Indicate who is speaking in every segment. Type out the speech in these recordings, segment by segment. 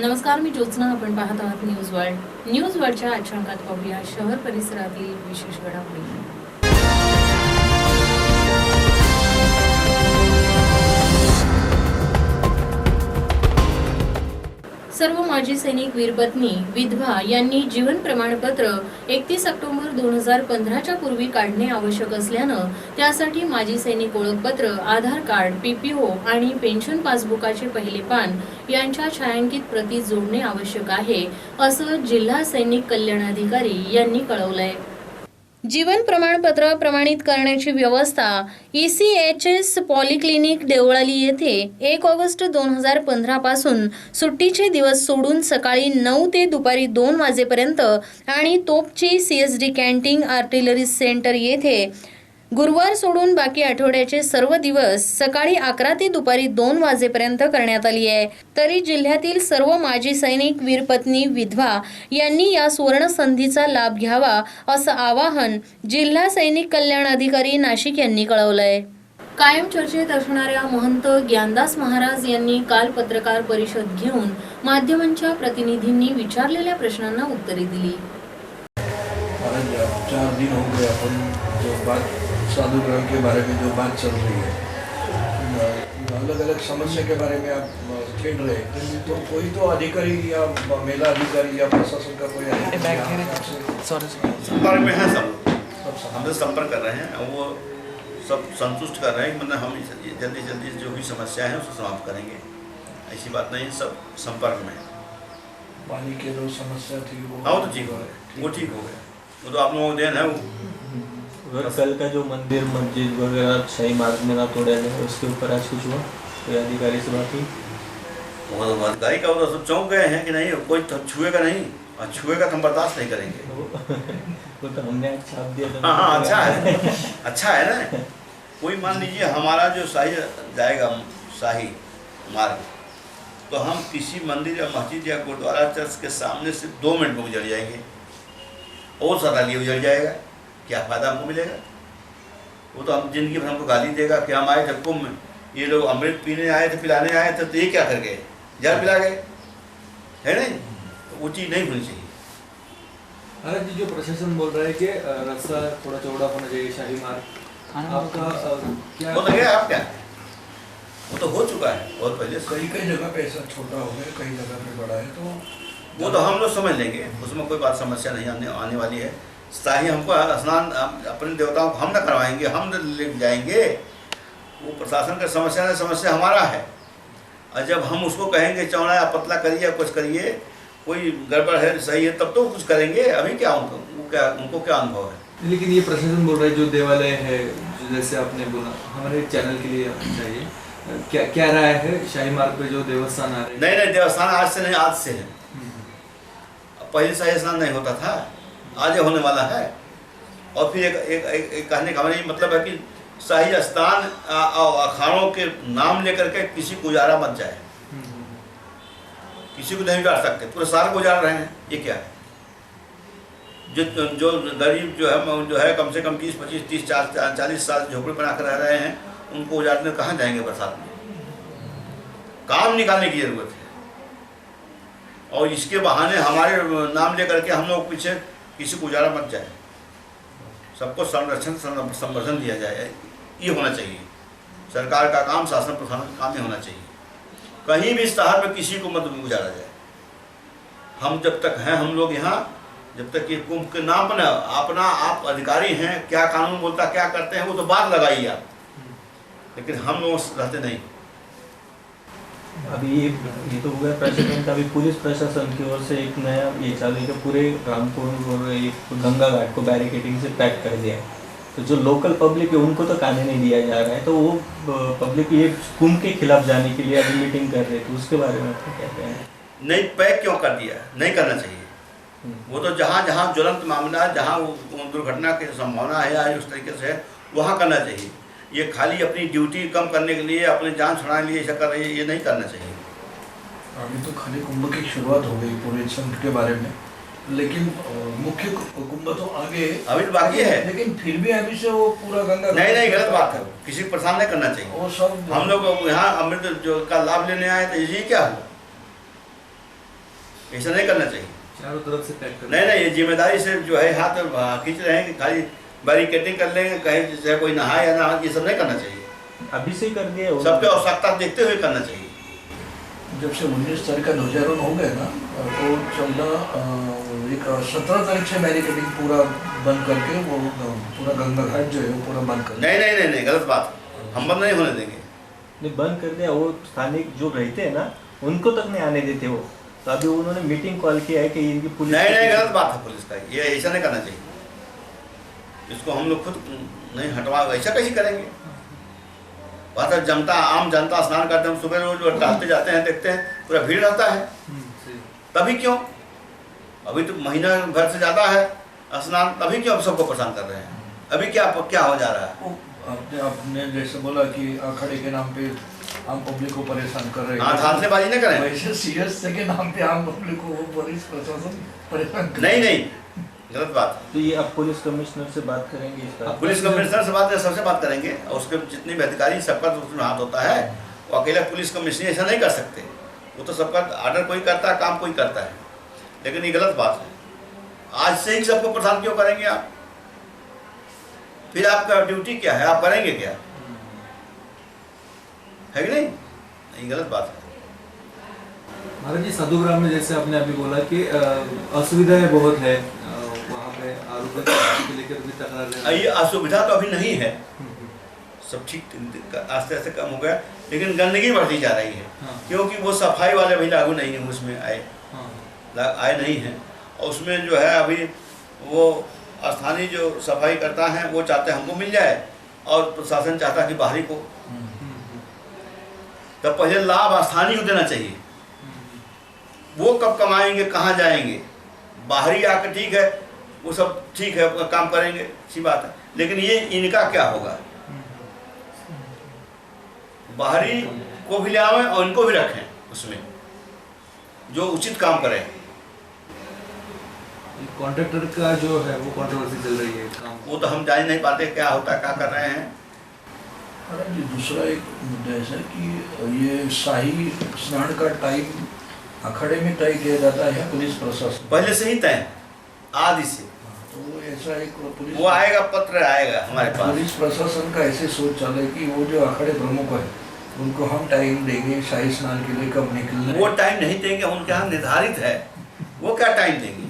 Speaker 1: नमस्कार, मी ज्योत्स्ना. आपण पाहत आहात न्यूज वर्ल्ड. न्यूज वर्ल्डच्या आजच्या अंकात पाहूया शहर परिसरातील विशेष घडामोडी. सर्व माजी सैनिक वीरपत्नी विधवा यांनी जीवन प्रमाणपत्र 31 ऑक्टोबर 2015च्या पूर्वी काढणे आवश्यक असल्यानं त्यासाठी माजी सैनिक ओळखपत्र, आधार कार्ड, PPO आणि पेन्शन पासबुकाचे पहिले पान यांच्या छायांकित प्रती जोडणे आवश्यक आहे, असं जिल्हा सैनिक कल्याण अधिकारी यांनी कळवलंय. जीवन प्रमाणपत्र प्रमाणित करण्याची व्यवस्था ECHS पॉलिक्लिनिक देवळाली येथे 1 ऑगस्ट 2015 पासून सुट्टीचे दिवस सोडून सकाळी 9 ते दुपारी 2 वाजेपर्यंत आणि तोपची CSD कॅन्टीन आर्टिलरी सेंटर येथे गुरुवार सोडून बाकी आठवड्याचे सर्व दिवस सकाळी 11 ते दुपारी 2 वाजेपर्यंत करण्यात आली आहे. तरी जिल्ह्यातील सर्व माजी सैनिक वीरपत्नी विधवा यांनी या सुवर्ण संधीचा लाभ घ्यावा, असं आवाहन जिल्हा सैनिक कल्याण अधिकारी नाशिक यांनी कळवलंय. कायम चर्चेत असणाऱ्या महंत ज्ञानदास महाराज यांनी काल पत्रकार परिषद घेऊन माध्यमांच्या प्रतिनिधींनी विचारलेल्या प्रश्नांना उत्तरे दिली.
Speaker 2: 4 दिन हो गए अपन जो बात साधु ग्रह के बारे में जो बात चल रही है, अलग अलग समस्या के बारे में आप छेड़ रहे हैं, तो कोई तो अधिकारी या मेला अधिकारी या प्रशासन का कोई
Speaker 3: संपर्क में है, सब हमसे संपर्क कर रहे हैं, वो सब संतुष्ट कर रहे हैं कि मतलब हम जल्दी जल्दी जो भी समस्या है उसको समाप्त करेंगे. ऐसी बात नहीं, सब संपर्क में.
Speaker 2: पानी की जो समस्या थी वो
Speaker 3: हाँ, वो तो ठीक हो गया, वो ठीक हो गया, वो तो आप लोगों को देन है. वो
Speaker 4: कल का जो मंदिर मस्जिद वगैरह सही मार्ग में ना तोड़ा है, उसके ऊपर आज कुछ हुआ? कोई अधिकारी से बात हुई?
Speaker 3: वो तो अधिकारी का वो सब चौंक गए हैं कि नहीं कोई छुएगा नहीं, और छुएगा तो हम बर्दाश्त नहीं करेंगे.
Speaker 4: वो तो हमने छाप दिया था.
Speaker 3: हाँ, अच्छा है, अच्छा है ना. कोई मान लीजिए हमारा जो शाही जाएगा, शाही मार्ग, तो हम किसी मंदिर या मस्जिद या गुरुद्वारा चर्च के सामने से 2 मिनट में गुजर जाएंगे और ज़्यादा लिए गुजर जाएगा, क्या फ़ायदा हमको मिलेगा? वो तो हम जिंदगी भर हमको गाली देगा कि हम आए थे कुंभ में, ये लोग अमृत पीने आए थे, पिलाने आए थे, तो ये क्या कर गए, जल पिला गए, है नहीं? तो वो चीज़ नहीं होनी चाहिए.
Speaker 5: अरे जी, जो प्रशासन बोल रहा है कि रास्ता थोड़ा चौड़ा होना चाहिए शाही मार्ग, आपका क्या
Speaker 3: वो तो गया, आप क्या, वो तो हो चुका है बहुत पहले.
Speaker 2: कई जगह पे ऐसा छोटा हो गया, कई जगह पे बड़ा है, तो
Speaker 3: वो तो हम लोग समझ लेंगे, उसमें कोई बात समस्या नहीं आने वाली है. शाही हमको स्नान अपने देवताओं को हम न करवाएंगे, हम ले जाएंगे. वो प्रशासन का समस्या है, समस्या हमारा है. और जब हम उसको कहेंगे चौड़ा या पतला करिए या कुछ करिए, कोई गड़बड़ है सही है तब तो कुछ करेंगे. अभी क्या उनको क्या अनुभव है?
Speaker 5: लेकिन ये प्रशासन बोल रहा है जो देवालय है, जैसे आपने बोला, हमारे चैनल के लिए चाहिए, क्या राय है शाही मार्ग पे जो देवस्थान आ रहे हैं?
Speaker 3: नहीं, देवस्थान आज से नहीं, आज से है. पहले शाही स्नान नहीं होता था, आज होने वाला है. और फिर एक कहने का मतलब है कि शाही स्नान अखाड़ों के नाम लेकर के किसी को गुजारा मत जाए, किसी को नहीं उजाड़ सकते, पूरे साल को उजाड़ रहे हैं, ये क्या है? जो गरीब जो है कम से कम 20-25-30-40 साल झोपड़ी बना कर रह रहे हैं, उनको उजाड़ने कहाँ जाएंगे बरसात में? काम निकालने की जरूरत है। और इसके बहाने हमारे नाम लेकर के हम लोग पीछे किसी को उजाड़ा मत जाए, सबको संरक्षण संवर्धन दिया जाए, ये होना चाहिए। सरकार का काम, शासन प्रशासन का काम ही होना चाहिए। कहीं भी शहर में किसी को मत उजाड़ा जाए। हम जब तक हैं, हम लोग यहाँ, जब तक ये कुंभ के नाम पर अपना आप अधिकारी हैं, क्या कानून बोलता क्या करते हैं वो तो बात लगाइए आप, लेकिन हम लोग रहते नहीं।
Speaker 4: अभी ये तो हो गया प्रेसिडेंट। अभी पुलिस प्रशासन की ओर से एक नया ये चालू है कि पूरे रामपुर और एक गंगा घाट को बैरिकेडिंग से पैक कर दिया है। तो जो लोकल पब्लिक है उनको तो आने नहीं दिया जा रहा है। तो वो पब्लिक ये कुंभ के खिलाफ जाने के लिए अभी मीटिंग कर रहे थे, उसके बारे में क्या कहते हैं?
Speaker 3: नहीं, पैक क्यों कर दिया? नहीं करना चाहिए। वो तो जहाँ जहाँ ज्वलंत मामला है, जहाँ वो दुर्घटना की संभावना है या उस तरीके से है, वहाँ करना चाहिए। ये खाली अपनी ड्यूटी कम करने के लिए, अपनी जान छुड़ाने के लिए ऐसा कर रही है, ये नहीं करना चाहिए।
Speaker 2: अभी तो खाली कुंभ की शुरुआत हो गई पूरे संघ के बारे में, लेकिन मुख्य कुंभ तो आगे
Speaker 3: अभी तो बाकी है।
Speaker 2: लेकिन फिर भी अभी से वो पूरा गंगा
Speaker 3: नहीं, गलत बात है। किसी को परेशान नहीं करना चाहिए।
Speaker 2: वो सब
Speaker 3: हम लोग यहाँ अमृत जो का लाभ लेने आए तो ये क्या हुआ? ऐसा नहीं करना चाहिए।
Speaker 5: चारों तरफ से पैक कर।
Speaker 3: नहीं, ये जिम्मेदारी से जो है हाथ खींच रहे हैं कि खाली बैरिकेडिंग कर लेंगे, कहीं जैसे कोई नहाए या नहा, ये सब नहीं करना चाहिए।
Speaker 4: अभी से ही कर दिया है।
Speaker 3: सबके आवश्यकता देखते हुए करना चाहिए।
Speaker 2: जब से 19 तारीख का ध्वजारोहण हो गया ना, तो 17 तारीख से बैरिकेडिंग पूरा बंद करके वो पूरा गंगा घाट जो है वो पूरा बंद कर।
Speaker 3: नहीं, गलत बात। हम बंद नहीं होने देंगे।
Speaker 4: नहीं, बंद कर दिया। वो स्थानिक जो रहते हैं ना, उनको तक नहीं आने देते वो। तो अभी उन्होंने मीटिंग कॉल किया है कि इनकी पुलिस
Speaker 3: नहीं, गलत बात है पुलिस का। ये ऐसा नहीं करना चाहिए। इसको हम लोग खुद नहीं हटवा, ऐसा कैसे करेंगे? बात है, जनता, आम जनता स्नान करते हैं, सुबह रोज टहलते जाते हैं, देखते हैं पूरा भीड़ रहता है। तभी क्यों? अभी तो महीना भर से ज़्यादा है स्नान, तभी क्यों अब सबको परेशान कर रहे हैं? अभी क्या हो जा रहा है?
Speaker 2: आपने जैसे बोला कि अखाड़े के नाम पे आम पब्लिक को परेशान कर रहे हैं।
Speaker 3: हाँ, धांधलेबाजी नहीं करें।
Speaker 2: वैसे सीएस के नाम पे आम पब्लिक को वो पुलिस प्रशासन परेशान कर।
Speaker 3: नहीं, गलत बात।
Speaker 4: तो ये अब पुलिस कमिश्नर से बात करेंगे इस बात?
Speaker 3: पुलिस कमिश्नर से बात, सबसे बात करेंगे। और उसके जितने भी अधिकारी, सबका तो उसमें हाथ होता है। वो अकेला पुलिस कमिश्नर ऐसा नहीं कर सकते। वो तो सबका ऑर्डर कोई करता है, काम कोई करता है। लेकिन ये गलत बात है। आज से ही सबको परेशान क्यों करेंगे आप? फिर आपका ड्यूटी क्या है? आप करेंगे क्या? है कि नहीं? गलत बात है।
Speaker 5: महाराज जी, साधुग्राम में जैसे आपने अभी बोला कि असुविधाएं बहुत है, वहाँ पे आरोग्य को लेकर भी तकरार है।
Speaker 3: ये असुविधा तो अभी नहीं है, सब ठीक आस्ते आस्ते कम हो गया, लेकिन गंदगी बढ़ती जा रही है।
Speaker 5: हाँ।
Speaker 3: क्योंकि वो सफाई वाले भी लागू नहीं है, उसमें आए नहीं हैं। और उसमें जो है अभी वो स्थानीय जो सफाई करता है वो चाहते हैं हमको मिल जाए, और प्रशासन चाहता है कि बाहरी को। तब पहले लाभ स्थानीय को देना चाहिए। वो कब कमाएंगे, कहाँ जाएंगे? बाहरी आकर ठीक है, वो सब ठीक है, काम करेंगे, अच्छी बात है, लेकिन ये इनका क्या होगा? बाहरी को भी ले आवें और इनको भी रखें उसमें, जो उचित काम करें।
Speaker 5: कॉन्ट्रैक्टर का जो है वो कंट्रोवर्सी चल रही है काम।
Speaker 3: वो तो हम जान नहीं पाते क्या होता है, क्या कर रहे हैं।
Speaker 2: जी, दूसरा एक मुद्दा ऐसा कि ये शाही स्नान का टाइम अखाड़े में तय किया जाता है पुलिस प्रशासन
Speaker 3: पहले से ही तय, आदि से।
Speaker 2: तो ऐसा एक पुलिस
Speaker 3: वो आएगा, पत्र आएगा हमारे पास।
Speaker 2: पुलिस प्रशासन का ऐसे सोच चल रहा है कि वो जो अखाड़े प्रमुख है उनको हम टाइम देंगे शाही स्नान के लिए, कब निकलना है।
Speaker 3: वो टाइम नहीं देंगे, उनके यहाँ निर्धारित है। वो क्या टाइम देंगे?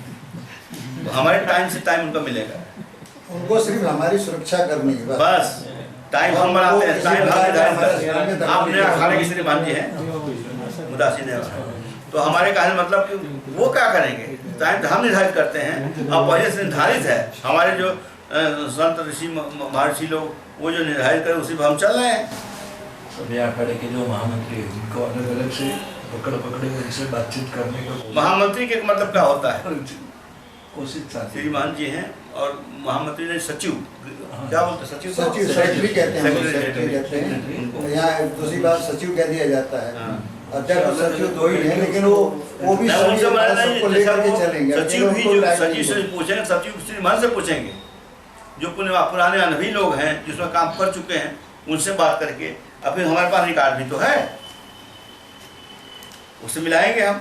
Speaker 3: तो हमारे टाइम से टाइम उनको मिलेगा।
Speaker 6: उनको सिर्फ हमारी सुरक्षा करनी है
Speaker 3: बस टाइम हम बनाते हैं, टाइम हम निर्धारित करते हैं। आपने अखाड़े की श्री भांजी है उदासीन है, तो हमारे कहने मतलब कि वो क्या करेंगे? टाइम हम निर्धारित करते हैं, और पहले से निर्धारित है। हमारे जो संत ऋषि महर्षि लोग वो जो निर्धारित करें उसी पर हम चल रहे हैं।
Speaker 2: सभी अखाड़े के जो महामंत्री हैं उनको अलग अलग से पकड़े उनसे बातचीत करने का
Speaker 3: महामंत्री के मतलब क्या होता है?
Speaker 2: कोशिश चाहती
Speaker 3: श्रीमान जी हैं, और महामंत्री ने सचिव, क्या बोलते हैं? सचिव
Speaker 6: सचिव सेक्रेटरी कहते हैं,
Speaker 3: सेक्रेटरी
Speaker 6: सेक्रेटरी कहते हैं। यहाँ दूसरी बात सचिव कह दिया जाता है।
Speaker 3: हाँ।
Speaker 6: अध्यक्ष सचिव दो ही हैं, लेकिन वो भी
Speaker 3: नहीं, उनसे मैंने नहीं,
Speaker 6: सबको
Speaker 3: जैसा
Speaker 6: लेकर के
Speaker 3: वो
Speaker 6: चलेंगे।
Speaker 3: सचिव
Speaker 6: अकेले
Speaker 3: भी
Speaker 6: उनको
Speaker 3: जो
Speaker 6: लायक
Speaker 3: सचिव
Speaker 6: नहीं
Speaker 3: से
Speaker 6: होगा।
Speaker 3: पूछेंगे, सचिव श्री मन से पूछेंगे, जो पुराने अनुभवी लोग हैं जिसमें काम कर चुके हैं, उनसे बात करके। अब फिर हमारे पास रिकॉर्ड भी तो है, उससे मिलाएंगे हम,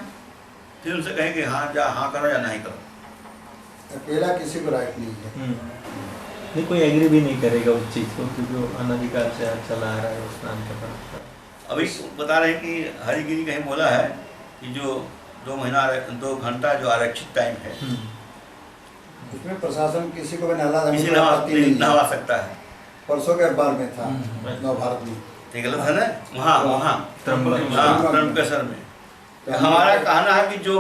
Speaker 3: फिर उनसे कहेंगे हाँ हाँ करो या नहीं करो।
Speaker 6: अकेला किसी को राइट नहीं है।
Speaker 4: नहीं, कोई एग्री भी नहीं करेगा उस चीज़ को, क्योंकि वो अनाधिकार से चला आ रहा है उस नाम के पर।
Speaker 3: अभी बता रहे हैं कि हरिगिरी कहीं बोला है कि जो 2 घंटा जो आरक्षित टाइम है,
Speaker 6: उसमें प्रशासन किसी को भी नहला
Speaker 3: किसी
Speaker 6: नहीं है।
Speaker 3: नहवा सकता है।
Speaker 6: परसों के अखबार में था नव भारत में।
Speaker 3: ये गलत है ना, वहाँ त्र्यंबकेश्वर में।
Speaker 6: तो
Speaker 3: हमारा कहना है कि जो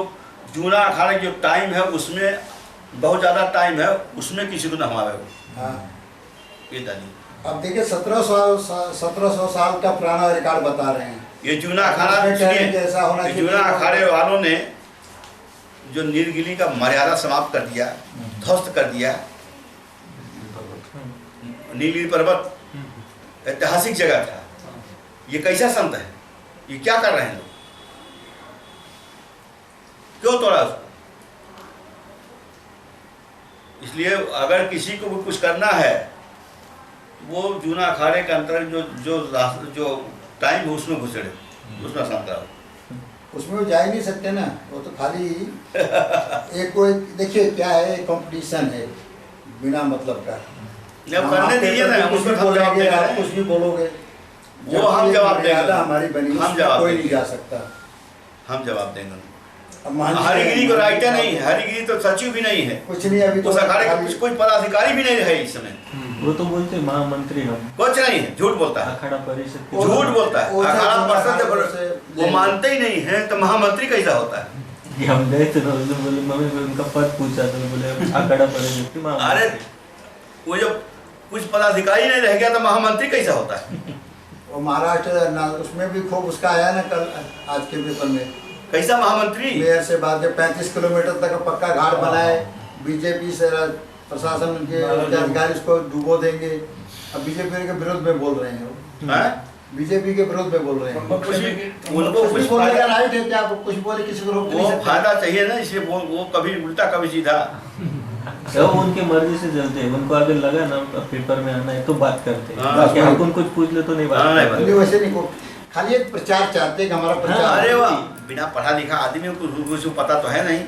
Speaker 3: जूना अखाड़ा जो टाइम है उसमें बहुत ज़्यादा टाइम है, उसमें किसी को नहवावे हो।
Speaker 6: हाँ।
Speaker 3: ये दादी
Speaker 6: अब देखिए 1700 साल का पुराना रिकॉर्ड बता रहे हैं।
Speaker 3: ये जूना अखाड़ा
Speaker 6: उसमें क्या है कि
Speaker 3: सुनिए,
Speaker 6: ऐसा होना
Speaker 3: ये
Speaker 6: चाहिए।
Speaker 3: जूना अखाड़े वालों ने जो नीलगिरी का मर्यादा समाप्त कर दिया, ध्वस्त कर दिया। नीलगिरी पर्वत ऐतिहासिक जगह था, ये कैसा संत है, ये क्या कर रहे हैं लोग, क्यों तोड़ा उसको? इसलिए अगर किसी को भी कुछ करना है, वो जूना अखाड़े के अंतर्गत जो टाइम है उसमें घुसड़े, उसमें शांत रहो।
Speaker 6: उसमें वो जा ही नहीं सकते ना, वो तो खाली एक कोई देखिए क्या है, कंपटीशन है बिना मतलब का।
Speaker 3: जब करने दीजिए ना, हम
Speaker 6: कुछ भी
Speaker 3: उसमें हम जवाब
Speaker 6: बोलेंगे,
Speaker 3: देंगे।
Speaker 6: आप कुछ भी बोलोगे,
Speaker 3: वो हम जवाब देंगे।
Speaker 6: मर्यादा हमारी बनी,
Speaker 3: हम
Speaker 6: उसमें
Speaker 3: जवाब
Speaker 6: कोई
Speaker 3: देंगे।
Speaker 6: नहीं जा सकता।
Speaker 3: हम जवाब देंगे।
Speaker 6: अब मान लीजिए-
Speaker 3: हरिगिरी को राइटर नहीं है, हरिगिरी तो सचिव भी नहीं है,
Speaker 6: कुछ नहीं अभी तो
Speaker 3: उस अखाड़े का
Speaker 6: खाली-
Speaker 3: कोई पदाधिकारी भी नहीं है इस समय,
Speaker 4: वो तो बोलते हैं महामंत्री हम,
Speaker 3: कुछ नहीं है, झूठ बोलता है,
Speaker 4: अखाड़ा परिषद के।
Speaker 6: वो-
Speaker 3: झूठ बोलता है।
Speaker 6: वो चाहे
Speaker 3: अखाड़ा
Speaker 6: जूना
Speaker 3: परिषद
Speaker 6: अखाड़ा
Speaker 3: है,
Speaker 6: से
Speaker 3: वो
Speaker 6: ले-
Speaker 3: मानते ही नहीं है, तो महामंत्री कैसा होता है?
Speaker 4: कि हम गए थे ना, उस दिन बोले मम्मी को उनका पद पूछा तो बोले अखाड़ा परिषद के महामंत्री।
Speaker 3: अरे वो जब कुछ पदाधिकारी नहीं रह गया तो महामंत्री कैसा होता है?
Speaker 6: वो महाराष्ट्र उसमें भी खूब उसका आया ना कल आज के पेपर में,
Speaker 3: कैसा महामंत्री?
Speaker 6: मेयर से बात है 35 किलोमीटर तक का पक्का घाट बनाए, बीजेपी से प्रशासन के अधिकारी उसको डुबो देंगे। अब बीजेपी के विरोध में बोल रहे हैं वो,
Speaker 3: हैं?
Speaker 6: बीजेपी के विरोध में बोल रहे हैं।
Speaker 3: कुछ भी उनको
Speaker 6: कुछ
Speaker 3: कुछ
Speaker 6: बोलने का
Speaker 3: फायदा,
Speaker 6: राइट है क्या? कुछ बोले किसी को रोक नहीं
Speaker 3: वो
Speaker 6: सकते।
Speaker 3: फायदा चाहिए ना, इसलिए वो कभी उल्टा कभी सीधा।
Speaker 4: वो उनके मर्जी से चलते हैं, उनको अगर लगा ना पेपर में आना है तो बात करते हैं,
Speaker 3: हाँ,
Speaker 4: बाकी
Speaker 6: हाँ।
Speaker 4: हम कुछ पूछ ले तो नहीं बात
Speaker 3: हाँ, नहीं
Speaker 4: करते।
Speaker 6: नहीं वैसे नहीं को खाली एक प्रचार चाहते हैं कि हमारा प्रचार।
Speaker 3: अरे वाह, बिना पढ़ा लिखा आदमी को कुछ पता तो है नहीं,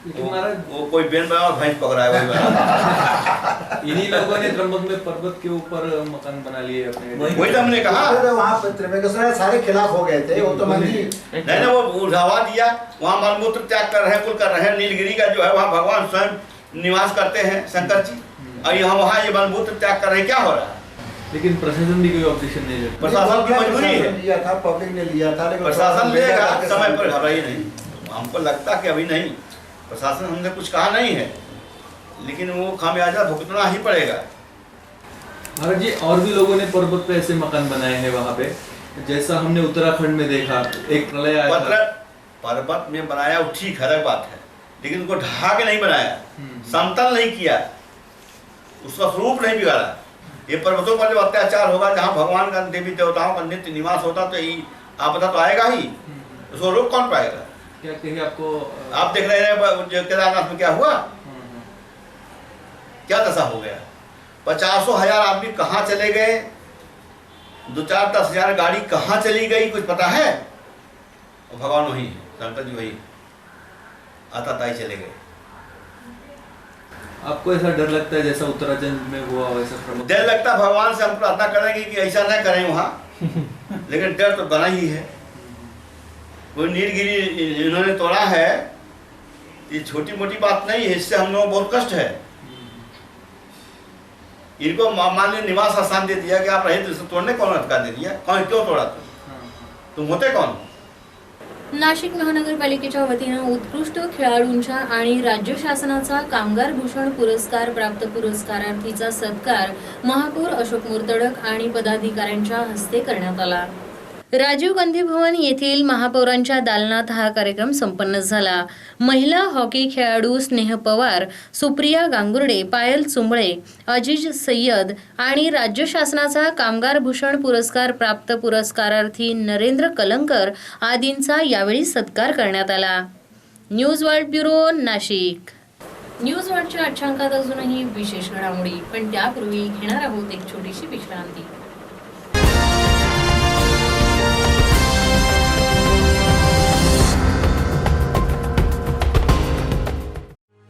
Speaker 5: लेकिन महाराज
Speaker 3: वो कोई बेन बना और भैंस पकड़ा है वही बना।
Speaker 5: इन्हीं लोगों ने त्र्यंबक में पर्वत के ऊपर मकान बना लिए अपने।
Speaker 3: वही तो हमने कहा।
Speaker 6: अरे वहाँ पर त्रिवेंद्र सारे खिलाफ हो गए थे, वो तो मंत्री
Speaker 3: नहीं ना, वो उठावा दिया, वहाँ मलमूत्र त्याग कर रहे हैं, कुल कर रहे हैं। नीलगिरी का जो है वहाँ भगवान स्वयं निवास करते हैं, शंकर जी, और यहाँ वहाँ ये मलमूत्र त्याग कर रहे हैं, क्या हो रहा है?
Speaker 5: लेकिन प्रशासन भी कोई ऑब्जेक्शन नहीं लेता।
Speaker 3: प्रशासन की मजबूरी है,
Speaker 6: लिया था, पब्लिक ने लिया था, लेकिन
Speaker 3: प्रशासन लेगा
Speaker 6: करके
Speaker 3: समय पर, घबराइए नहीं। हमको लगता कि अभी नहीं, प्रशासन हमने कुछ कहा नहीं है, लेकिन वो खामियाजा भुगतना ही पड़ेगा।
Speaker 5: महाराज जी, और भी लोगों ने पर्वत पे ऐसे मकान बनाए हैं वहाँ पे, जैसा हमने उत्तराखंड में देखा, एक प्रलय आया था।
Speaker 3: पर्वत में बनाया वो ठीक अलग बात है, लेकिन उनको ढहा के नहीं बनाया, समतल नहीं किया, उसका स्वरूप नहीं बिगाड़ा। ये पर्वतों पर जब अत्याचार होगा, जहाँ भगवान का देवी देवताओं का नित्य निवास होता, तो ये आपदा तो आएगा ही, उसको रोक कौन पाएगा?
Speaker 5: क्या कहीं आपको
Speaker 3: आप देख रहे हैं जो केदारनाथ में क्या हुआ, क्या दशा हो गया। 50,000 आदमी कहाँ चले गए, 2-4-10 हजार गाड़ी कहाँ चली गई, कुछ पता है? और भगवान वही है, शंकर जी वही आताताई चले गए।
Speaker 5: आपको ऐसा डर लगता है जैसा उत्तराखंड में हुआ वैसा प्रमुख?
Speaker 3: डर लगता, भगवान से हम प्रार्थना करेंगे कि ऐसा न करें वहाँ, लेकिन डर तो बना ही है। वो नीलगिरी इन्होंने तोड़ा है, ये छोटी मोटी बात नहीं है, इससे हम लोगों को बहुत कष्ट है। इनको मान लीजिए निवास स्थान दे दिया कि आप रहे, तो इसे तोड़ने कौन अधिकार दे दिया? कौन, क्यों तोड़ा तुम होते कौन?
Speaker 1: नाशिक महानगरपालिकेच्या वतीनं उत्कृष्ट खेळाडूंच्या आणि राज्य शासनाचा कामगार भूषण पुरस्कार प्राप्त पुरस्कारार्थीचा सत्कार महापौर अशोक मुर्तडक आणि पदाधिकाऱ्यांच्या हस्ते करण्यात आला। राजीव गांधी भवन येथील महापौरांच्या दालनात हा कार्यक्रम संपन्न झाला. महिला हॉकी खेळाडू स्नेह पवार, सुप्रिया गांगुर्डे, पायल चुंबळे, अजीज सय्यद आणि राज्य शासनाचा कामगार भूषण पुरस्कार प्राप्त पुरस्कारार्थी नरेंद्र कलंकर आदींचा यावेळी सत्कार करण्यात आला. News world bureau, Nashik. News वर्ल्डच्या आजच्या अंकात अजूनही विशेष घडामोडी, पण त्यापूर्वी घेणार आहोत एक छोटीशी विश्रांती.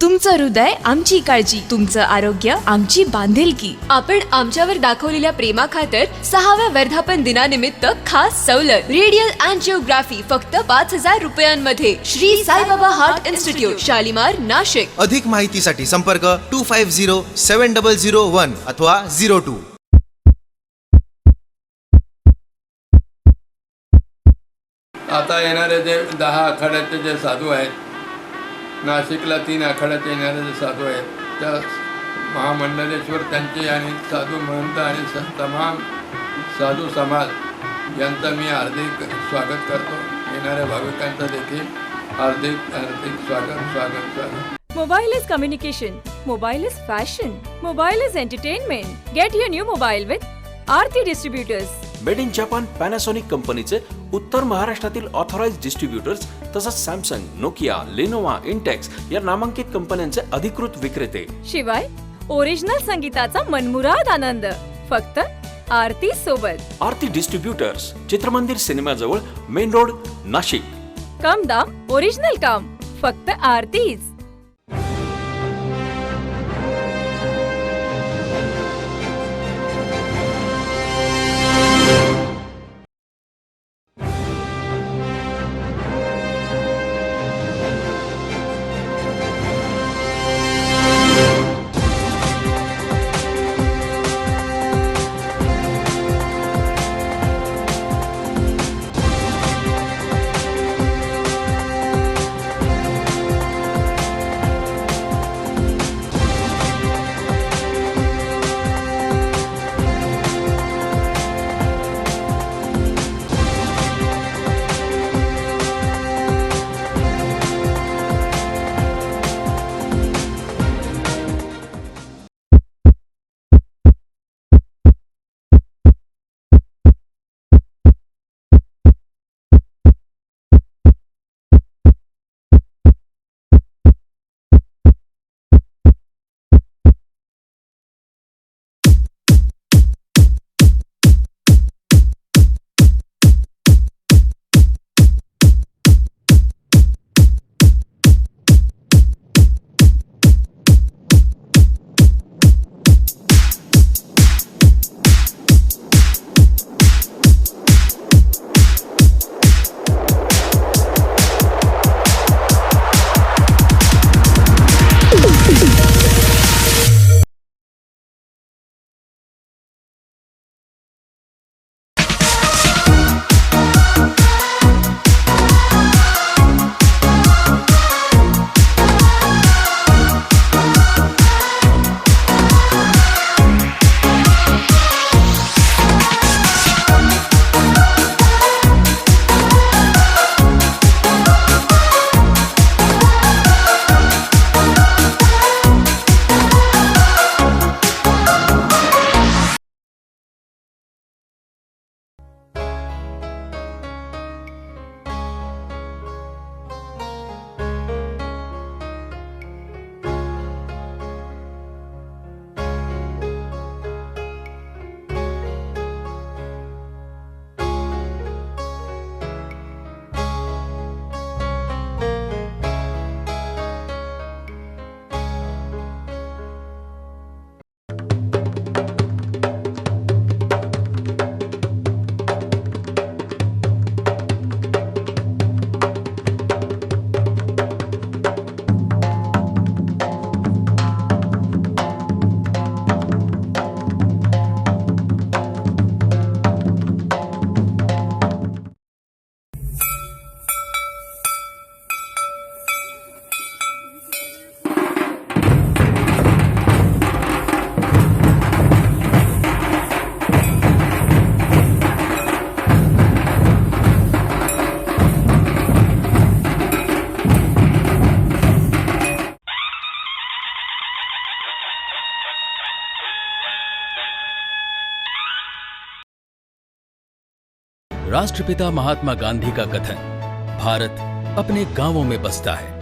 Speaker 7: तुमचं हृदय आमची काळजी, तुमचं आरोग्य आमची बांधिलकी. आपण आमच्यावर दाखवलेल्या प्रेमाखातर 6व्या वर्धापन दिनानिमित्त खास सवलत रेडियल अँजिओग्राफी फक्त 5,000 रुपयांमध्ये. Shri Saibaba heart institute, Shalimar, Nashik.
Speaker 8: अधिक माहितीसाठी संपर्क 25070001 अथवा 02.
Speaker 9: आता येणारे जे 10 आखाड्याचे जे साधू आहेत, नाशिकला 3 आखाड्याचे येणारे जे साधू आहेत, त्या महामंडलेश्वर त्यांचे आणि साधू महंत आणि तमाम साधू समाज यांचं मी हार्दिक स्वागत करतो. येणाऱ्या भाविकांचं देखील हार्दिक स्वागत.
Speaker 10: Mobile is communication. Mobile is fashion. Mobile is entertainment. Get your new mobile with Aarti Distributors.
Speaker 11: Made in Japan Panasonic कंपनीचे उत्तर महाराष्ट्रातील ऑथराइज्ड डिस्ट्रीब्युटर्स तसंच सॅमसंग, नोकिया, लेनोवा, इंटेक्स या नामांकित कंपन्यांचे अधिकृत विक्रेते.
Speaker 10: शिवाय ओरिजिनल संगीताचा मनमुराद आनंद फक्त आरती सोबत.
Speaker 11: आरती डिस्ट्रीब्युटर्स, चित्रमंदिर सिनेमाजवळ, मेन रोड, नाशिक.
Speaker 10: कम दाम, ओरिजिनल काम, फक्त आरतीच.
Speaker 12: राष्ट्रपिता महात्मा गांधी का कथन, भारत अपने गांवों में बसता है।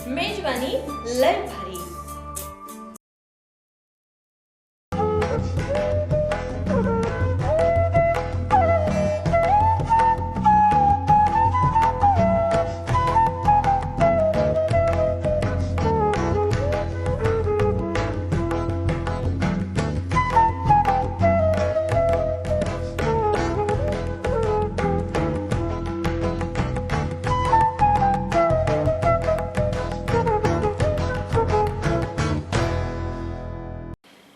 Speaker 1: मेजवानी लय भारी.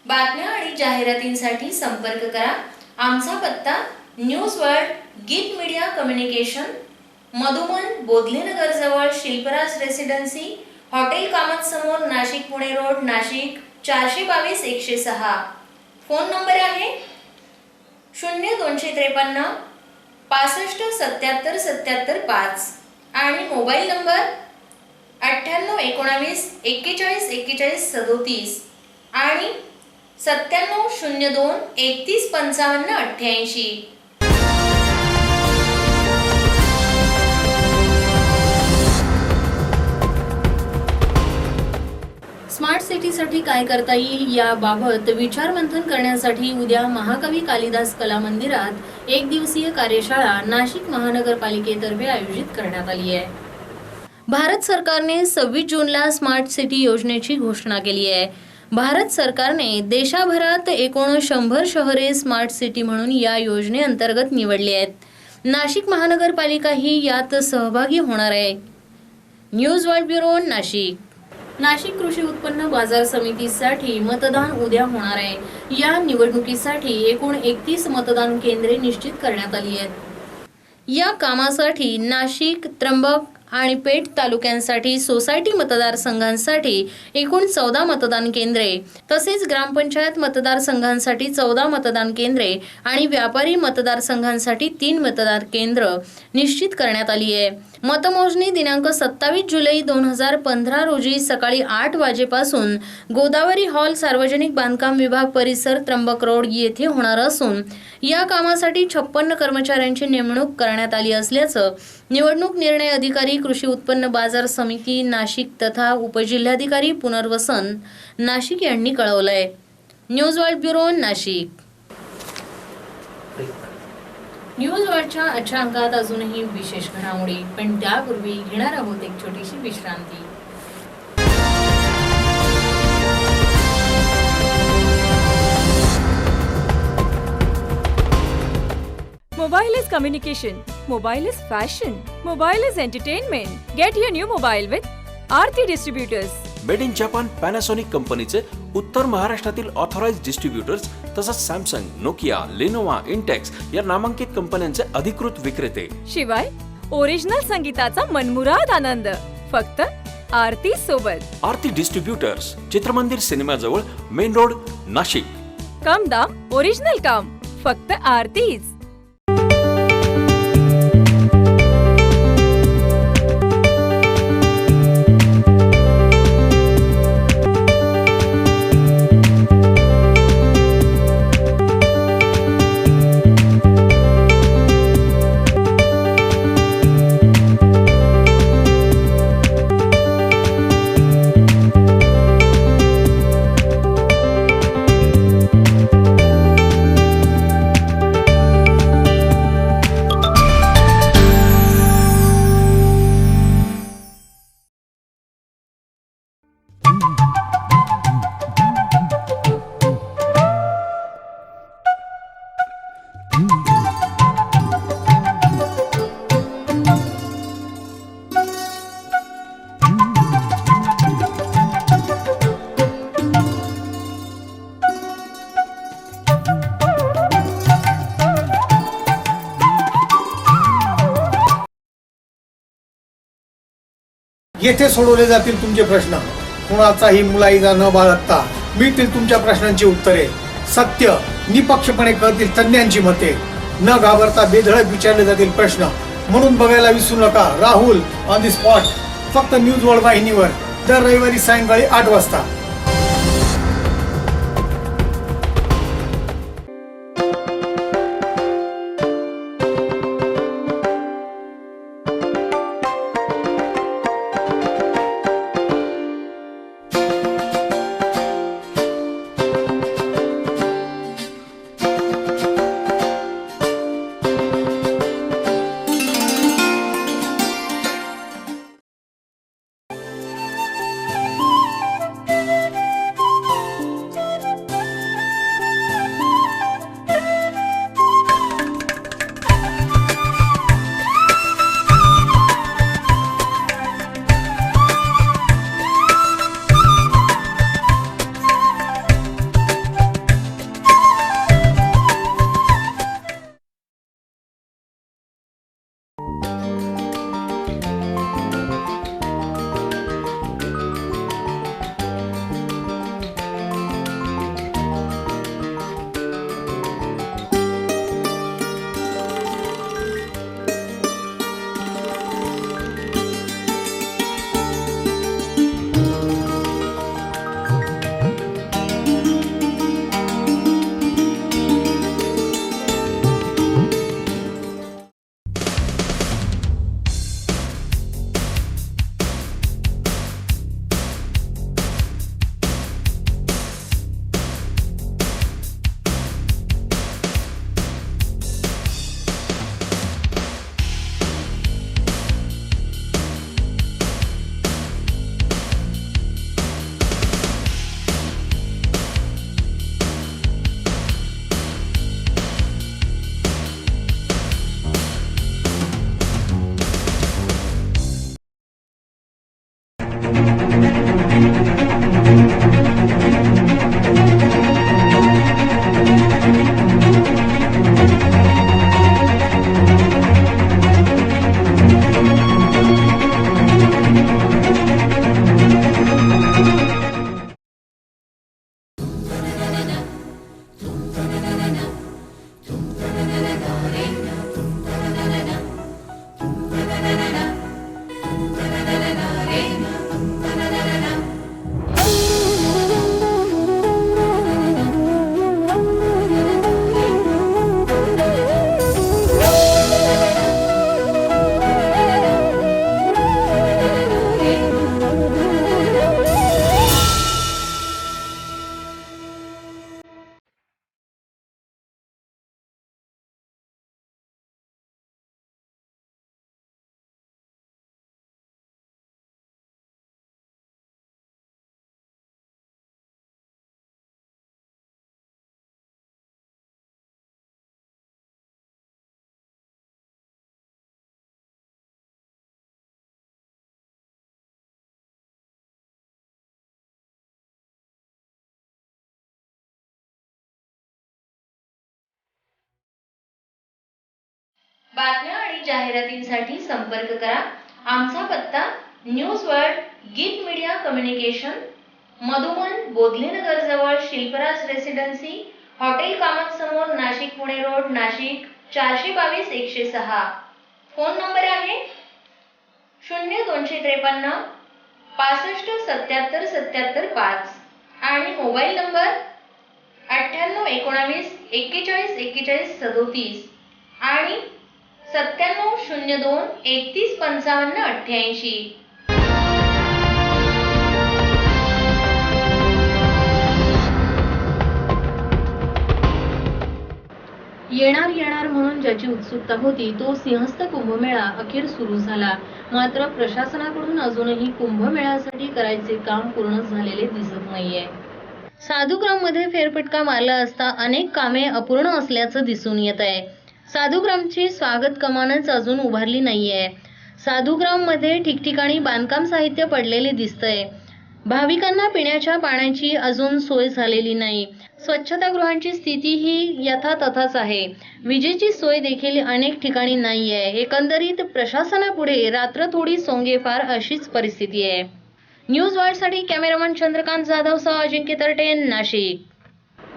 Speaker 1: बातम्या आणि जाहिरातींसाठी संपर्क करा. आमचा पत्ता न्यूज वर्ल्ड गीत मीडिया कम्युनिकेशन, मधुमन, बोधलेनगर जवळ शिल्पराज रेसिडेन्सी, हॉटेल कामत समोर, Nashik Pune road, Nashik 422-106. Phone number आहे 0253 65 77 77 5 आणि मोबाईल नंबर 9819 41 41 37 आणि 9702 31 55 88. स्मार्ट सिटीसाठी काय करता येईल याबाबत विचारमंथन करण्यासाठी उद्या महाकवी कालिदास कला मंदिरात 1 दिवसीय कार्यशाळा नाशिक महानगरपालिकेतर्फे आयोजित करण्यात आली आहे. भारत सरकारने 26 जूनला स्मार्ट सिटी योजनेची घोषणा केली आहे. भारत सरकारने देशभरात एकूण 100 शहरे स्मार्ट सिटी म्हणून या योजनेअंतर्गत निवडली आहेत. नाशिक महानगरपालिका ही यात सहभागी होणार आहे. News world bureau, Nashik. Nashik कृषी उत्पन्न बाजार समितीसाठी मतदान उद्या होणार आहे. या निवडणुकीसाठी एकूण 31 मतदान केंद्रे निश्चित करण्यात आली आहेत. या कामासाठी नाशिक, त्र्यंबक आणि पेठ तालुक्यांसाठी सोसायटी मतदारसंघांसाठी एकूण 14 मतदान केंद्रे, तसेच ग्रामपंचायत मतदारसंघांसाठी 14 मतदान केंद्रे आणि व्यापारी मतदारसंघांसाठी 3 मतदान केंद्र निश्चित करण्यात आली आहे. मतमोजणी दिनांक 27 जुलै 2015 रोजी सकाळी 8 वाजेपासून गोदावरी हॉल सार्वजनिक बांधकाम विभाग परिसर त्र्यंबक रोड येथे होणार असून या कामासाठी 56 कर्मचाऱ्यांची नेमणूक करण्यात आली असल्याचं निवडणूक निर्णय अधिकारी कृषी उत्पन्न बाजार समिती नाशिक तथा उपजिल्हाधिकारी पुनर्वसन नाशिक यांनी कळवलंय. News world bureau Nashik. News वर्ल्डच्या आजच्या अंकात अजूनही विशेष घडामोडी, पण त्यापूर्वी घेणार आहोत एक छोटीशी विश्रांती.
Speaker 10: Mobile is communication. Mobile is fashion. Mobile is entertainment. Get your new mobile with Aarti Distributors.
Speaker 11: Made in Japan Panasonic कंपनीचे उत्तर महाराष्ट्रातील ऑथराइज्ड डिस्ट्रीब्युटर्स तसंच सॅमसंग, नोकिया, लेनोवा, इंटेक्स या नामांकित कंपन्यांचे अधिकृत विक्रेते.
Speaker 10: शिवाय ओरिजिनल संगीताचा मनमुराद आनंद फक्त आरती सोबत.
Speaker 11: आरती डिस्ट्रीब्युटर्स, चित्रमंदिर सिनेमाजवळ, मेन रोड, नाशिक.
Speaker 10: कम दाम ओरिजिनल काम फक्त आरतीच.
Speaker 13: येथे सोडवले जातील तुमचे प्रश्न. कुणाचाही मुलाईजा न बाळगता मिळतील तुमच्या प्रश्नांची उत्तरे. सत्य निपक्षपणे कळतील तज्ञांची मते. न घाबरता बेधडक विचारले जातील प्रश्न. म्हणून बघायला विसरू नका राहुल ऑन दी स्पॉट, फक्त न्यूज वर्ल्ड वाहिनीवर दर रविवारी सायंकाळी 8 वाजता.
Speaker 1: बातम्या आणि जाहिरातींसाठी संपर्क करा. आमचा पत्ता न्यूज वर्ल्ड गीत मीडिया कम्युनिकेशन, मधुमन बोधलेनगर जवळ शिल्पराज रेसिडेन्सी, हॉटेल कामत समोर, Nashik Pune road, Nashik 422-106. Phone number आहे 0253 65 77 77 5 आणि मोबाईल नंबर 9819 41 41 37 आणि 9702 31 55 88. येणार म्हणून ज्याची उत्सुकता होती तो सिंहस्थ कुंभमेळा अखेर सुरू झाला. मात्र प्रशासनाकडून अजूनही कुंभमेळ्यासाठी करायचे काम पूर्ण झालेले दिसत नाहीये. साधुग्राममध्ये फेरफटका मारला असता अनेक कामे अपूर्ण असल्याचं दिसून येत आहे. साधुग्रामची स्वागत कमानच अजून उभारली नाहीये. साधुग्राममध्ये ठिकठिकाणी बांधकाम साहित्य पडलेले दिसतंय. भाविकांना पिण्याच्या पाण्याची अजून सोय झालेली नाही. स्वच्छतागृहांची स्थिती ही यथातथाच आहे. विजेची सोय देखील अनेक ठिकाणी नाही आहे. एकंदरीत प्रशासनापुढे रात्र थोडी सोंगे फार अशीच परिस्थिती आहे. न्यूज वर्ल्डसाठी कॅमेरामन चंद्रकांत जाधवसह अजिंक्य तरटे, नाशिक.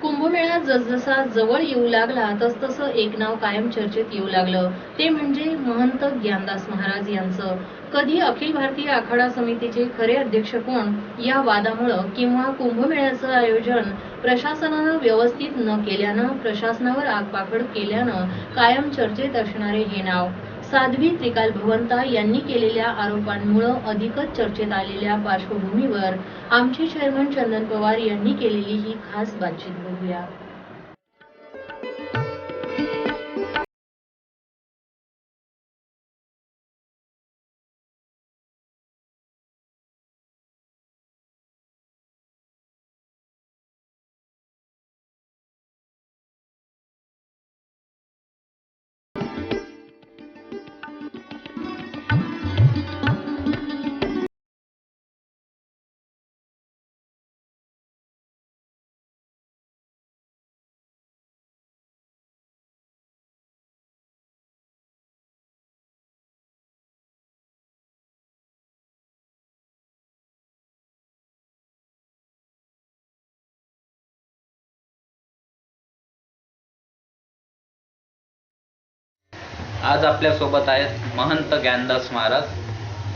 Speaker 1: कुंभमेळा जसजसा जवळ येऊ लागला तसतसं एक नाव कायम चर्चेत येऊ लागलं. ते म्हणजे महंत ज्ञानदास महाराज यांचं. कधी अखिल भारतीय आखाडा समितीचे खरे अध्यक्ष कोण या वादामुळं किंवा कुंभमेळ्याचं आयोजन प्रशासनानं व्यवस्थित न केल्यानं, प्रशासनावर आगपाखड केल्यानं कायम चर्चेत असणारे हे नाव साध्वी त्रिकाल भवंता यांनी केलेल्या आरोपांमुळं अधिकच चर्चेत आलेल्या पार्श्वभूमीवर आमचे चेअरमन चंदन पवार यांनी केलेली ही खास बातचीत बघूया.
Speaker 14: आज आपल्यासोबत आहेत महंत ज्ञानदास महाराज,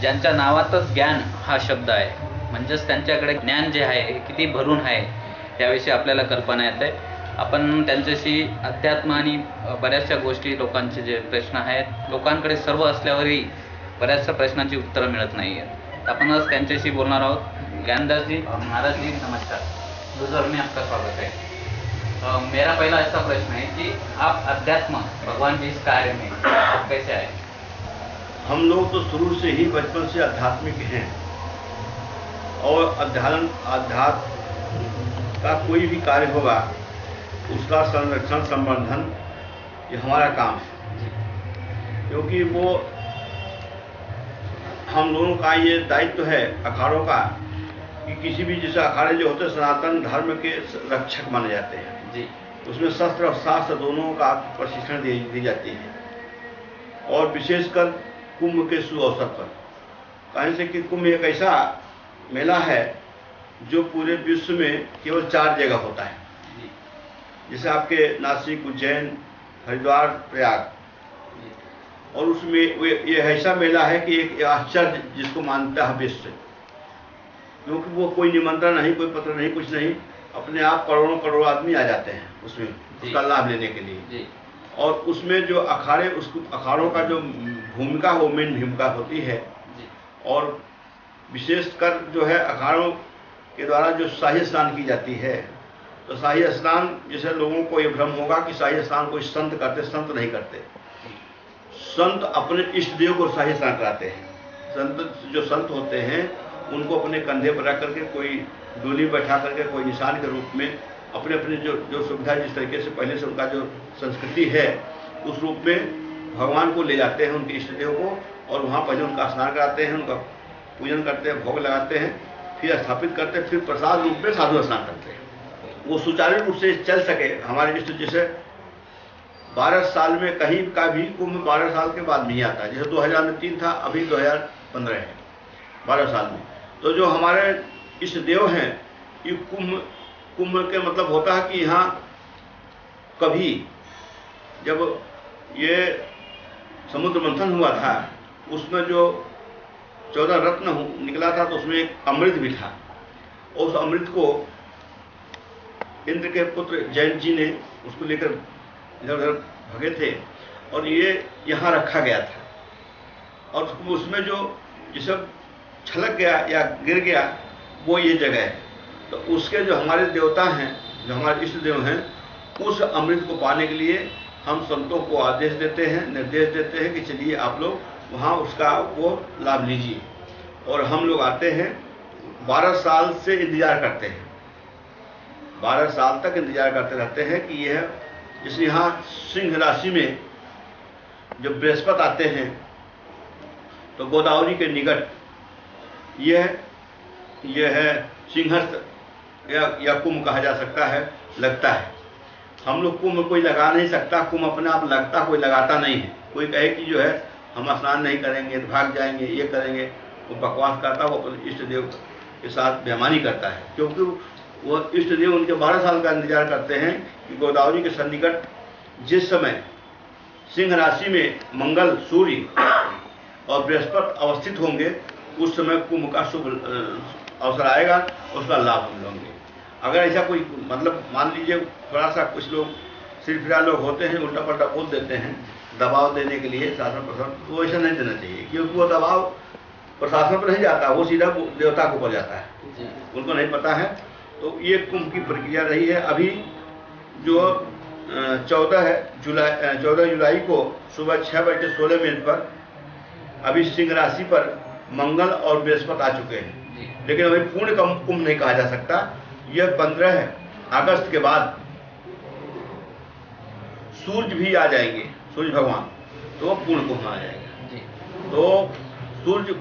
Speaker 14: ज्यांच्या नावातच ज्ञान हा शब्द आहे. म्हणजेच त्यांच्याकडे ज्ञान जे आहे किती भरून आहे याविषयी आपल्याला कल्पना येते. आपण त्यांच्याशी अध्यात्म आणि बऱ्याचशा गोष्टी, लोकांचे जे प्रश्न आहेत, लोकांकडे सर्व असल्यावरही बऱ्याचशा प्रश्नांची उत्तरं मिळत नाही आहेत. आपण आज त्यांच्याशी बोलणार आहोत. ज्ञानदास जी महाराज जी नमस्कार. गुजर में आपका स्वागत है. मेरा पहला ऐसा प्रश्न है कि आप अध्यात्म, भगवान जी इस कार्य में आप कैसे आए?
Speaker 3: हम लोग तो शुरू से ही बचपन से आध्यात्मिक हैं और अध्यात्म का कोई भी कार्य होगा उसका संरक्षण संवर्धन ये हमारा काम है, क्योंकि वो हम लोगों का ये दायित्व है अखाड़ों का कि किसी भी जैसे अखाड़े जो होते हैं सनातन धर्म के रक्षक माने जाते हैं जी, उसमें शस्त्र और शास्त्र दोनों का प्रशिक्षण दी जाती है। और विशेषकर कुंभ के शुभ अवसर पर, कहने से कि कुंभ एक ऐसा मेला है जो पूरे विश्व में केवल 4 जगह होता है, जैसे आपके नासिक, उज्जैन, हरिद्वार, प्रयाग। और उसमें ये ऐसा मेला है कि एक आश्चर्य जिसको मानता है विश्व, क्योंकि वो कोई निमंत्रण नहीं, कोई पत्र नहीं, कुछ नहीं, अपने आप करोड़ों आदमी आ जाते हैं उसमें उसका लाभ लेने के लिए। और उसमें जो अखाड़े, उसको अखाड़ों का जो भूमिका वो मेन भूमिका होती है। और विशेषकर जो है अखाड़ों के द्वारा जो शाही स्नान की जाती है, तो शाही स्नान जैसे लोगों को ये भ्रम होगा कि शाही स्नान कोई संत करते, संत नहीं करते। संत अपने इष्ट देव को शाही स्नान कराते हैं। संत जो संत होते हैं उनको अपने कंधे पर रख करके, कोई डोली बैठा करके, कोई निशान के रूप में अपने अपने जो सुविधा, जिस तरीके से पहले से उनका जो संस्कृति है उस रूप में भगवान को ले जाते हैं, उनके इष्ट देव को, और वहाँ पहले उनका स्नान कराते हैं, उनका पूजन करते हैं, भोग लगाते हैं, फिर स्थापित करते हैं, फिर प्रसाद रूप में साधु स्नान करते हैं। वो सुचारू रूप से चल सके। हमारे इष्ट जैसे 12 साल में कहीं का भी कुंभ 12 साल के बाद नहीं आता। जैसे 2003 था, अभी 2015 है, 12 साल में। तो जो हमारे इष्ट देव हैं, ये कुंभ के मतलब होता है कि यहाँ कभी जब ये समुद्र मंथन हुआ था, उसमें जो 14 रत्न निकला था, तो उसमें एक अमृत भी था। और उस अमृत को इंद्र के पुत्र जैन जी ने उसको लेकर इधर उधर भगे थे, और ये यहाँ रखा गया था। और उसमें जो सब छलक गया या गिर गया, वो ये जगह है। तो उसके जो हमारे देवता हैं, जो हमारे इष्ट देव हैं, उस अमृत को पाने के लिए हम संतों को आदेश देते हैं, निर्देश देते हैं कि चलिए आप लोग वहाँ उसका वो लाभ लीजिए। और हम लोग आते हैं, 12 साल से इंतजार करते हैं, 12 साल तक इंतजार करते रहते हैं कि यह, जैसे यहाँ सिंह राशि में जब बृहस्पति आते हैं तो गोदावरी के निकट यह है सिंहस्थ या कुंभ कहा जा सकता है, लगता है। हम लोग कुंभ कोई लगा नहीं सकता, कुंभ अपने आप लगता, कोई लगाता नहीं है। कोई कहे कि जो है हम स्नान नहीं करेंगे, भाग जाएंगे, ये करेंगे, वो बकवास करता, वो अपने इष्ट देव के साथ बेईमानी करता है। क्योंकि वो इष्ट देव उनके 12 साल का इंतजार करते हैं कि गोदावरी के सन्निकट जिस समय सिंह राशि में मंगल, सूर्य और बृहस्पति अवस्थित होंगे, उस समय कुंभ का शुभ अवसर आएगा, उसका लाभ हम लेंगे। अगर ऐसा कोई मतलब मान लीजिए थोड़ा सा कुछ लोग सिरफिरा लोग होते हैं, उल्टा पल्टा बोल देते हैं दबाव देने के लिए शासन प्रशासन, तो ऐसा नहीं देना चाहिए, क्योंकि वो दबाव प्रशासन पर नहीं जाता, वो सीधा देवता के ऊपर जाता है, उनको नहीं पता है। तो ये कुंभ की प्रक्रिया रही है। अभी जो 14 जुलाई को सुबह 6:16 पर अभी सिंह राशि पर मंगल और बृहस्पति आ चुके हैं, लेकिन अभी पूर्ण कुंभ नहीं कहा जा सकता। यह 15 अगस्त के बाद सूर्य भी आ जाएंगे, सूर्य भगवान, तो वो पूर्ण कुंभ आ जाएगा। तो सूर्य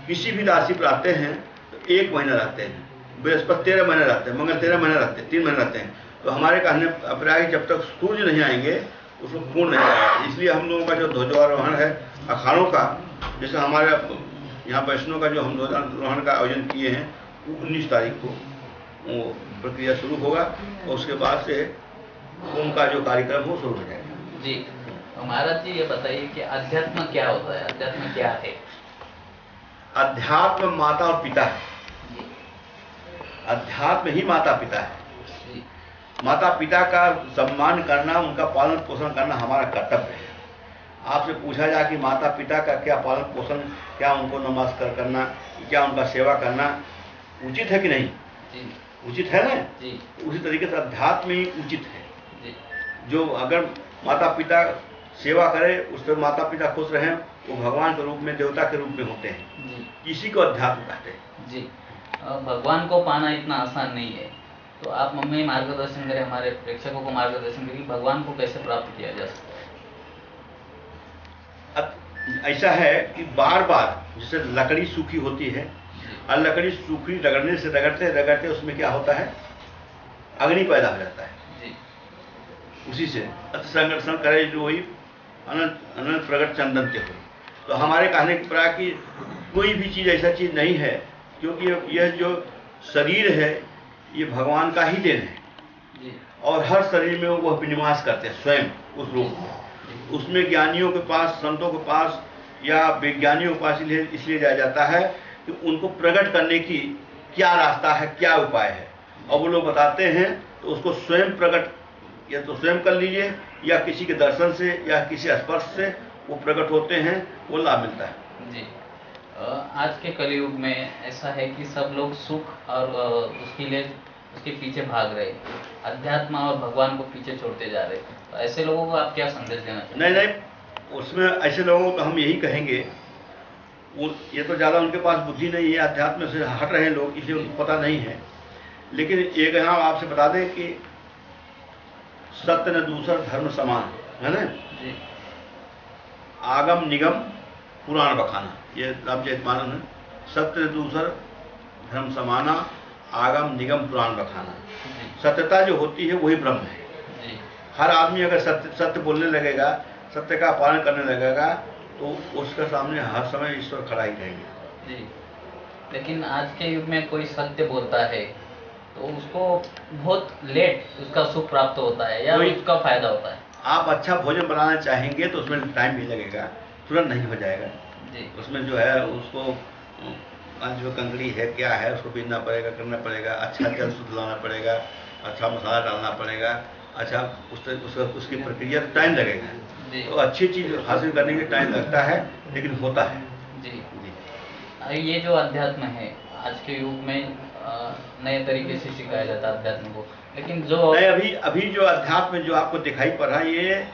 Speaker 3: किसी भी राशि पर आते हैं तो 1 महीना रहते हैं, बृहस्पति 13 महीने रहते हैं, मंगल 13 महीने रहते हैं, 3 महीने रहते हैं। तो हमारे कहने अभिप्राय जब तक सूर्य नहीं आएंगे उसको पूर्ण नहीं आएगा। इसलिए हम लोगों का जो ध्वजारोहण है अखाड़ों का, जैसे हमारे यहाँ वैष्णव का जो हम ध्वजारोहण का आयोजन किए हैं, वो 19 तारीख को वो प्रक्रिया शुरू होगा, और उसके बाद से कुंभ का जो कार्यक्रम हो शुरू हो जाएगा।
Speaker 14: जी, तो महाराज जी ये बताइए कि अध्यात्म क्या होता है, अध्यात्म क्या है?
Speaker 3: अध्यात्म माता और पिता है, अध्यात्म ही माता पिता है। माता पिता का सम्मान करना, उनका पालन पोषण करना हमारा कर्तव्य है। आपसे पूछा जाए कि माता पिता का क्या पालन पोषण, क्या उनको नमस्कार करना, क्या उनका सेवा करना उचित है कि नहीं? उचित है ना? उसी तरीके से अध्यात्म ही उचित है। जो अगर माता पिता सेवा करे, उस पर माता पिता खुश रहें, वो भगवान के रूप में, देवता के रूप में होते हैं। इसी को अध्यात्म कहते हैं।
Speaker 14: जी, भगवान को पाना इतना आसान नहीं है, तो आप हमें मार्गदर्शन करें, हमारे प्रेक्षकों को मार्गदर्शन करें, भगवान को कैसे प्राप्त किया जा सकता है?
Speaker 3: ऐसा है कि बार बार जैसे लकड़ी सूखी होती है, और लकड़ी सूखी रगड़ने से रगड़ते रगड़ते उसमें क्या होता है, अग्नि पैदा हो जाता है। उसी से संगठन करे जो वही अनंत प्रगट चंदन के हो। तो हमारे कहने की प्राय कि कोई भी चीज़ ऐसा चीज़ नहीं है, क्योंकि यह जो शरीर है ये भगवान का ही देन है, और हर शरीर में वो निवास करते हैं स्वयं उस रूप में। उसमें ज्ञानियों के पास, संतों के पास या विज्ञानियों के पास इसलिए जाया जाता है कि उनको प्रकट करने की क्या रास्ता है, क्या उपाय है, और वो लोग बताते हैं। तो उसको स्वयं प्रकट या तो स्वयं कर लीजिए, या किसी के दर्शन से या किसी स्पर्श से वो प्रकट होते हैं, वो लाभ मिलता है।
Speaker 14: जी, आज के कलयुग में ऐसा है कि सब लोग सुख और उसके पीछे भाग रहे, अध्यात्म और भगवान को पीछे छोड़ते जा रहे। तो ऐसे लोगों को आप क्या संदेश देना चाहते हैं?
Speaker 3: नहीं, उसमें ऐसे लोगों को हम यही कहेंगे, ये तो ज़्यादा उनके पास बुद्धि नहीं है, अध्यात्म से हट रहे हैं लोग, इसलिए उनको पता नहीं है। लेकिन एक यहाँ आपसे बता दें कि सत्य न दूसर धर्म समान है ना। आगम निगम पुराण बखाना, ये रामचरितमानस है। सत्य न दूसर धर्म समाना, आगम निगम पुराण बखाना। सत्यता जो होती है वही ब्रह्म है। हर आदमी अगर सत्य बोलने लगेगा, सत्य का पालन करने लगेगा, तो उसके सामने हर समय ईश्वर खड़ा ही रहेंगे।
Speaker 14: जी, लेकिन आज के युग में कोई सत्य बोलता है तो उसको बहुत लेट उसका सुख प्राप्त होता है या उसका फायदा होता है।
Speaker 3: आप अच्छा भोजन बनाना चाहेंगे तो उसमें टाइम भी लगेगा, तुरंत नहीं हो जाएगा
Speaker 14: जी।
Speaker 3: उसमें जो है उसको जो कंकड़ी है क्या है उसको बीनना पड़ेगा, करना पड़ेगा, अच्छा जल शुद्ध लाना पड़ेगा, अच्छा मसाला डालना पड़ेगा, अच्छा उसकी प्रक्रिया टाइम लगेगा। तो अच्छी चीज़ हासिल करने में टाइम लगता है, लेकिन होता है।
Speaker 14: जी जी। ये जो अध्यात्म है आज के युग में नए तरीके से सिखाया जाता है अध्यात्म को, लेकिन जो
Speaker 3: अभी जो अध्यात्म जो आपको दिखाई पड़ रहा है, ये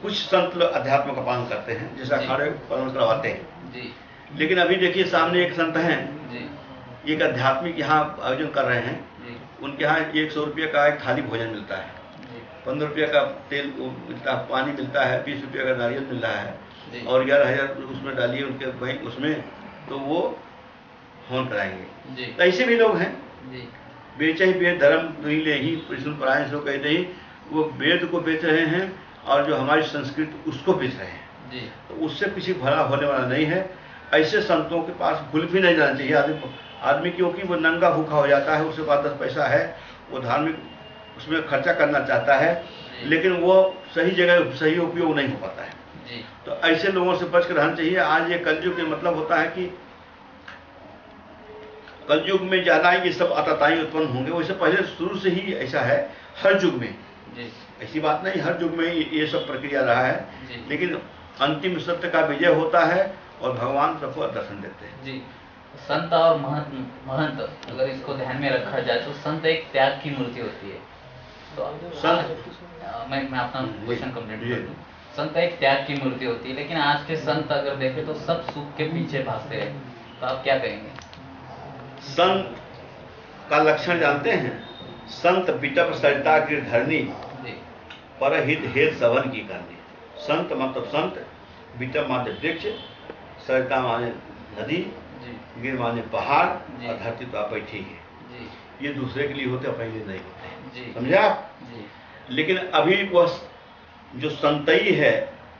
Speaker 3: कुछ संत लोग अध्यात्म का पालन करते हैं, जैसे अखाड़े पालन करवाते हैं
Speaker 14: जी।
Speaker 3: लेकिन अभी देखिए सामने एक संत हैं
Speaker 14: जी,
Speaker 3: एक आध्यात्मिक यहाँ आयोजन कर रहे हैं
Speaker 14: जी।
Speaker 3: उनके यहाँ 100 रुपये का एक थाली भोजन मिलता है, 15 रुपये का तेल मिलता है, पानी मिलता है, 20 रुपये का नारियल मिल रहा है और 11,000 उसमें डालिए उनके भाई उसमें, तो वो हवन कराएंगे। तो ऐसे भी लोग हैं, बेचे ही वेद धर्म नहीं ले ही परायण सो कहते ही, वो वेद को बेच रहे हैं और जो हमारी संस्कृति उसको बेच रहे हैं। तो उससे किसी भला होने वाला नहीं है। ऐसे संतों के पास भूल भी नहीं जाना चाहिए आदमी क्योंकि वो नंगा भूखा हो जाता है, उसके पास 10 पैसा है, वो धार्मिक उसमें खर्चा करना चाहता है, लेकिन वो सही जगह सही उपयोग नहीं हो पाता है। तो ऐसे लोगों से बच कर रहना चाहिए। आज ये कलयुग के मतलब होता है कि कलयुग में ज़्यादा ये सब आतताई उत्पन्न होंगे, वैसे पहले शुरू से ही ऐसा है, हर युग में ऐसी बात नहीं, हर युग में ये सब प्रक्रिया रहा है, लेकिन अंतिम सत्य का विजय होता है और भगवान सबको दर्शन देते हैं।
Speaker 14: जी, संत और महंत अगर इसको ध्यान में रखा जाए तो संत एक त्याग की मूर्ति होती है। तो संत मैं अपना क्वेश्चन कंप्लीट कर दूं। संत एक त्याग की मूर्ति होती है, लेकिन आज के संत अगर देखें तो सब सुख के पीछे भागते हैं, तो आप क्या कहेंगे?
Speaker 3: संत का लक्षण जानते हैं? संत बिटप सरिता गिरधरनी, परहित हेत सवन की करनी। संत मतलब संत, बिटप माने वृक्ष, सरिता माने नदी, गिर माने पहाड़ और धरती तो आप बैठी है। ये दूसरे के लिए होते, अपने लिए नहीं होते, समझे आप? लेकिन अभी वह जो संतई है,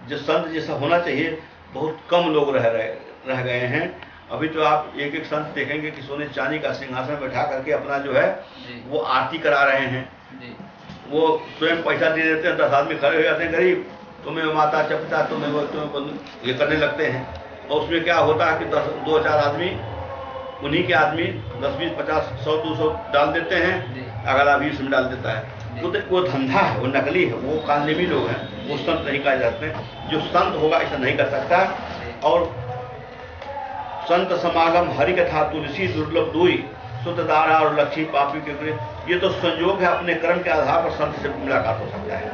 Speaker 3: जो संत जैसा होना चाहिए, बहुत कम लोग रह गए हैं। अभी तो आप एक एक संत देखेंगे कि सोने चांदी का सिंहासन बैठा करके अपना जो है वो आरती करा रहे हैं। वो स्वयं पैसा दे देते हैं, 10 आदमी खड़े हो जाते हैं, गरीब तुम्हें माता चपता तुम्हें ये करने लगते हैं। और उसमें क्या होता है कि 2-4 आदमी, उन्हीं के आदमी 10, 20, 50, 100, 200 डाल देते हैं, अगला भी उसमें डाल देता है। वो धंधा है, वो नकली है, वो कानलेवी लोग हैं, वो संत नहीं कहे जाते हैं। जो संत होगा ऐसा नहीं कर सकता। और संत समागम हरि कथा तुलसी दुर्लभ दुई, शुद्ध दारा और लक्ष्मी पापी के, ये तो संयोग है, अपने कर्म के आधार पर संत से मुलाकात हो सकता है।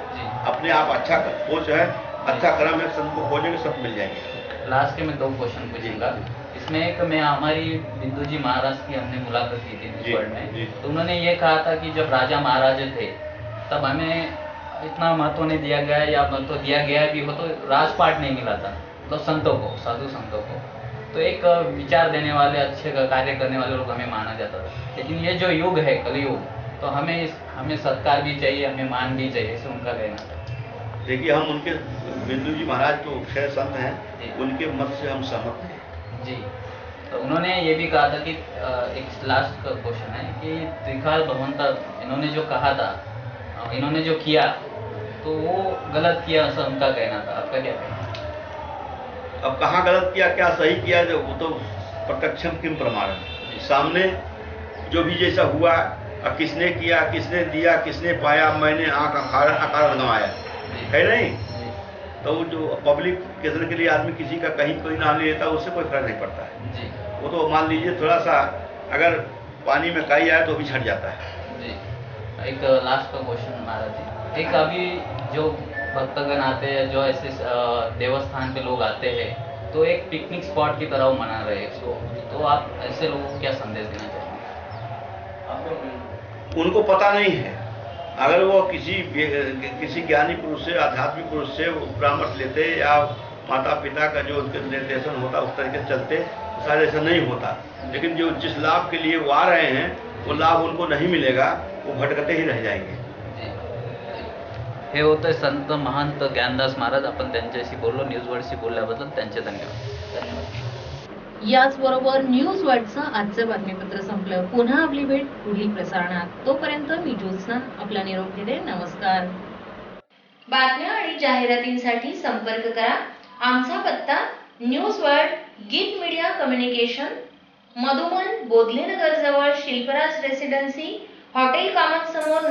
Speaker 3: अपने आप अच्छा सोच है, अच्छा कर्म है, संत को खोजेंगे सब मिल जाएंगे।
Speaker 14: लास्ट में 2 क्वेश्चन पूछूंगा। इसमें एक मैं हमारी बिंदु जी महाराज की हमने मुलाकात की थी इस वर्ल्ड में, तो उन्होंने ये कहा था कि जब राजा महाराजे थे तब हमें इतना महत्व नहीं दिया गया, या महत्व दिया गया भी हो तो राजपाट नहीं मिला था, तो संतों को, साधु संतों को। तो एक विचार देने वाले, अच्छे कार्य करने वाले लोग हमें माना जाता था। लेकिन ये जो युग है कलयुग, तो हमें सत्कार भी चाहिए, हमें मान भी चाहिए, ऐसे उनका कहना था।
Speaker 3: देखिए, हम उनके बिंदु जी महाराज तो खैर संत हैं, उनके मत से हम सहमत हैं
Speaker 14: जी। तो उन्होंने ये भी कहा था कि एक लास्ट का क्वेश्चन है कि त्रिकाल भगवंता इन्होंने जो कहा था, इन्होंने जो किया तो वो गलत किया, ऐसा उनका कहना था। आपका क्या कहना?
Speaker 3: अब कहाँ गलत किया, क्या सही किया, वो तो प्रत्यक्षम किम प्रमाण, सामने जो भी जैसा हुआ, किसने किया, किसने दिया, किसने पाया, मैंने आँख आकार लगाया है नहीं। तो जो पब्लिक केसर के लिए आदमी किसी का कहीं कोई नाम ले लेता है, उससे कोई फर्क नहीं पड़ता है। वो तो मान लीजिए थोड़ा सा अगर पानी में काई आए तो भी छट जाता है
Speaker 14: जी। एक लास्ट का क्वेश्चन महाराज जी, एक अभी जो भक्तगण आते हैं, जो ऐसे देवस्थान पे लोग आते हैं, तो एक पिकनिक स्पॉट की तरह वो मना रहे हैं इसको, तो आप ऐसे लोगों को क्या संदेश देना चाहेंगे?
Speaker 3: उनको पता नहीं है। अगर वो किसी ज्ञानी पुरुष से, आध्यात्मिक पुरुष से परामर्श लेते या माता पिता का जो उनके निर्देशन होता उस तरीके से चलते, तो शायद ऐसा नहीं होता। लेकिन जो जिस लाभ के लिए वो आ रहे हैं, वो लाभ उनको नहीं मिलेगा, वो भटकते ही रह जाएंगे।
Speaker 14: हे होतं संत महंत ज्ञानदास महाराज. आपण त्यांच्याशी बोललो, न्यूज वर्ल्डशी बोलल्याबद्दल त्यांचे धन्यवाद.
Speaker 1: याचबरोबर न्यूज वर्ल्डचं आजचं बातमीपत्र संपलं. पुन्हा आपली भेट पुढील प्रसारणात. तोपर्यंत मी ज्योत्स्ना आपला निरोप घेते. नमस्कार. बातम्या आणि जाहिरातींसाठी संपर्क करा. आमचा पत्ता न्यूज वर्ल्ड, गीत मीडिया कम्युनिकेशन, मधुमन, बोधलेनगर जवळ, शिल्पराज रेसिडेन्सी, हॉटेल कामत समोर,